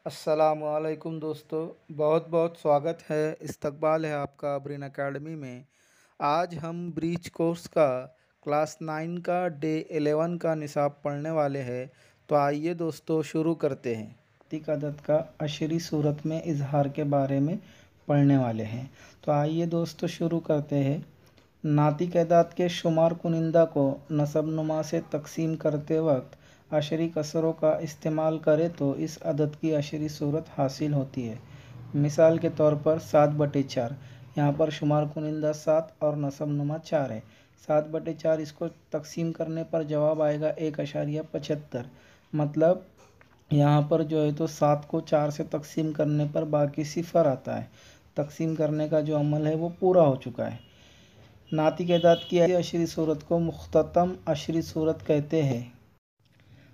السلام علیکم دوستو، بہت بہت سواگت ہے، استقبال ہے آپ کا برین اکیڈمی میں۔ آج ہم بریچ کورس کا کلاس 9 کا ڈے 11 کا نصاب پڑھنے والے ہیں۔ تو آئیے دوستو شروع کرتے ہیں۔ ناطق عدد کا عشری صورت میں اظہار کے بارے میں پڑھنے والے ہیں۔ تو آئیے دوستو شروع کرتے ہیں۔ ناطق اعداد کے شمار کنندہ کو نسب نما سے تقسیم کرتے وقت عشری کسروں کا استعمال کرے تو اس عدد کی عشری صورت حاصل ہوتی ہے۔ مثال کے طور پر 7/4، یہاں پر شمار کنندہ 7 اور نسب نما 4 ہے۔ 7/4 اس کو تقسیم کرنے پر جواب آئے گا 1.75۔ مطلب یہاں پر جو ہے تو 7 کو 4 سے تقسیم کرنے پر باقی صفر آتا ہے۔ تقسیم کرنے کا جو عمل ہے وہ پورا ہو چکا ہے۔ ناطق اعداد کی عشری صورت کو مختتم عشری صورت کہتے ہیں۔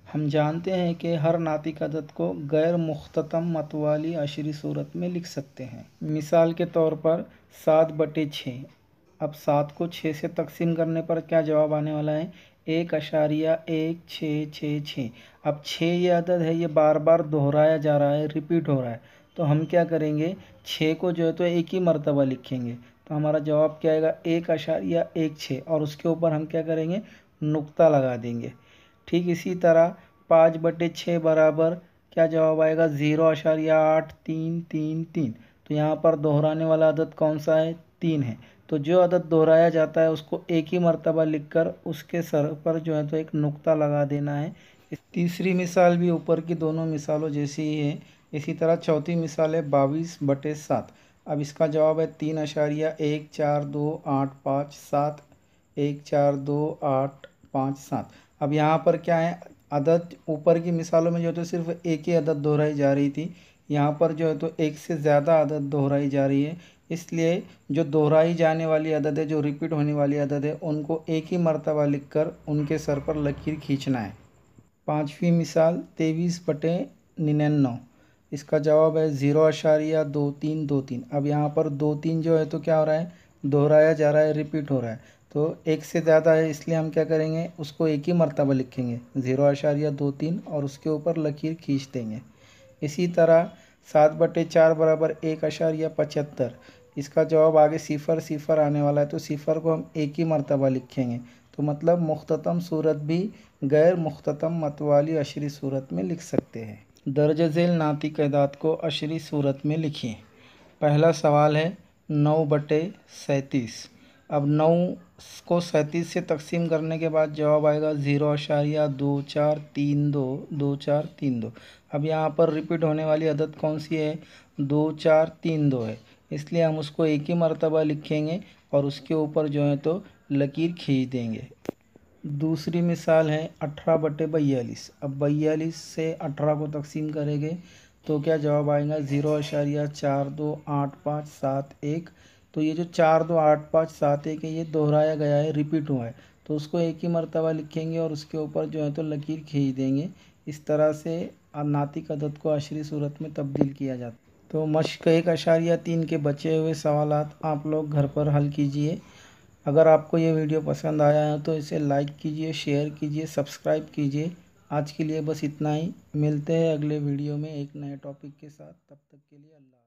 ہم جانتے ہیں کہ ہر ناطق عدد کو غیر مختتم متوالی عشری صورت میں لکھ سکتے ہیں۔ مثال کے طور پر 7/6۔ اب 7 کو 6 سے تقسیم کرنے پر کیا جواب آنے والا ہے؟ 1.1666۔ اب 6 یہ عدد ہے، یہ بار بار دہرایا جا رہا ہے، ریپیٹ ہو رہا ہے، تو ہم کیا کریں گے؟ 6 کو جو ہے تو ایک ہی مرتبہ لکھیں گے، تو ہمارا جواب کیا آئے گا؟ 1.16 اور اس کے اوپر ہم کیا کریں گے؟ نقطہ لگا دیں گے۔ ٹھیک اسی طرح 5/6 برابر کیا جواب آئے گا؟ 0.8333۔ تو یہاں پر دہرانے والا عدد کون سا ہے؟ 3 ہے۔ تو جو عدد دہرایا جاتا ہے اس کو ایک ہی مرتبہ لکھ کر اس کے سر پر جو ہے تو ایک نقطہ لگا دینا ہے۔ تیسری مثال بھی اوپر کی دونوں مثالوں جیسی ہی ہے۔ اسی طرح چوتھی مثال ہے 22/7۔ اب اس کا جواب ہے 3.14285 14285 اب یہاں پر کیا ہے؟ عدد اوپر کی مثالوں میں جو ہے تو صرف ایک ہی عدد دہرائی جا رہی تھی، یہاں پر جو ہے تو ایک سے زیادہ عدد دہرائی جا رہی ہے۔ اس لیے جو دہرائی جانے والی عدد ہے، جو ریپیٹ ہونے والی عدد ہے، ان کو ایک ہی مرتبہ لکھ کر ان کے سر پر لکیر کھینچنا ہے۔ پانچویں مثال 23/99۔ اس کا جواب ہے 0.2323۔ اب یہاں پر 23 جو ہے تو کیا ہو رہا ہے؟ دہرایا جا رہا ہے، ریپیٹ ہو رہا ہے، تو ایک سے زیادہ ہے، اس لیے ہم کیا کریں گے؟ اس کو ایک ہی مرتبہ لکھیں گے 0.23 اور اس کے اوپر لکیر کھینچ دیں گے۔ اسی طرح 7/4 برابر 1.75۔ اس کا جواب آگے صفر آنے والا ہے، تو صفر کو ہم ایک ہی مرتبہ لکھیں گے۔ تو مطلب مختتم صورت بھی غیر مختتم متوالی عشری صورت میں لکھ سکتے ہیں۔ درج ذیل ناطق اعداد کو عشری صورت میں لکھیں۔ پہلا سوال ہے 9/37۔ اب 9 کو 37 سے تقسیم کرنے کے بعد جواب آئے گا 0.24322432۔ اب یہاں پر ریپیٹ ہونے والی عدد کون سی ہے؟ 2432 ہے، اس لیے ہم اس کو ایک ہی مرتبہ لکھیں گے اور اس کے اوپر جو ہے تو لکیر کھینچ دیں گے۔ دوسری مثال ہے 18/42۔ اب 42 سے 18 کو تقسیم کریں گے تو کیا جواب آئے گا؟ 0.428571۔ تو یہ جو 428571 ہے یہ دہرایا گیا ہے، ریپیٹ ہوا ہے، تو اس کو ایک ہی مرتبہ لکھیں گے اور اس کے اوپر جو ہے تو لکیر کھینچ دیں گے۔ اس طرح سے ناطق عدد کو عشری صورت میں تبدیل کیا جاتا ہے۔ تو مشق 1.3 کے بچے ہوئے سوالات آپ لوگ گھر پر حل کیجئے۔ اگر آپ کو یہ ویڈیو پسند آیا ہے تو اسے لائک کیجئے، شیئر کیجئے، سبسکرائب کیجئے۔ آج کے لیے بس اتنا ہی، ملتے ہیں اگلے ویڈیو میں ایک نئے ٹاپک کے ساتھ، تب تک کے لیے اللہ حافظ۔